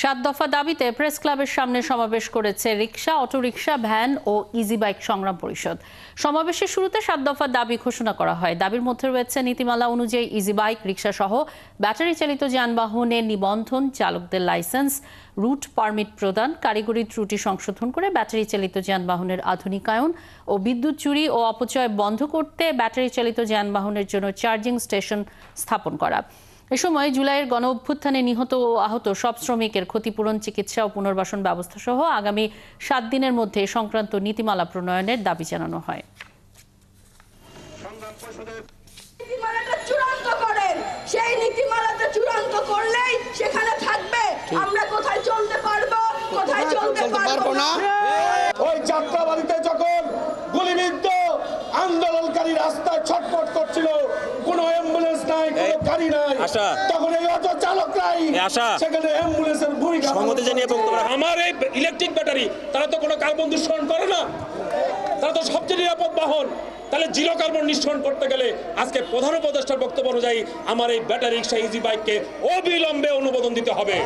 সাত দফা দাবিতে প্রেস ক্লাবের সামনে সমাবেশ করেছে রিকশা, অটোরিকশা, ভ্যান ও ইজি বাইক সংগ্রাম পরিষদ। সমাবেশের শুরুতে সাত দফা দাবি ঘোষণা করা হয়। দাবির মধ্যে রয়েছে নীতিমালা অনুযায়ী ইজি বাইক, রিকশা সহ ব্যাটারি চালিত যানবাহনের নিবন্ধন, চালকদের লাইসেন্স, রুট পারমিট প্রদান, কারিগরি ত্রুটি সংশোধন করে ব্যাটারি চালিত যানবাহনের আধুনিকায়ন ও বিদ্যুৎ চুরি ও অপচয় বন্ধ করতে ব্যাটারি চালিত যানবাহনের জন্য চার্জিং স্টেশন স্থাপন করা। এ সময় জুলাইয়ের গণ অভ্যুত্থানে নিহত ও আহত সব শ্রমিকের ক্ষতিপূরণ, চিকিৎসা ও পুনর্বাসন ব্যবস্থা সহ আগামী 7 দিনের মধ্যে সংক্রান্ত নীতিমালা প্রণয়নের দাবি জানানো হয়। সেই নীতিমালাটা চূড়ান্ত করলেই সেখানে থাকবে আমরা কোথায় চলতে পারবো, কোথায় চলতে পারবো না। ওই যাত্রাবাড়িতে যখন গুলিবিদ্ধ আন্দোলনকারী রাস্তায় ছটফট করছিল, কোনো অ্যাম্বুলেন্স নাই, কোনো গাড়ি নাই, তখন এই অটো চালকরাই সেখানে অ্যাম্বুলেন্সের ভূমিকা আমার এই ইলেকট্রিক ব্যাটারি, তারা তো কোনো কার্বন দূষণ করে না, তারা তো সবচেয়ে নিরাপদ বাহন। তাহলে জিরো কার্বন নিঃসরণ করতে গেলে আজকে প্রধান উপদেষ্টার বক্তব্য অনুযায়ী আমার এই ব্যাটারি রিক্সা, ইজি বাইককে অবিলম্বে অনুমোদন দিতে হবে।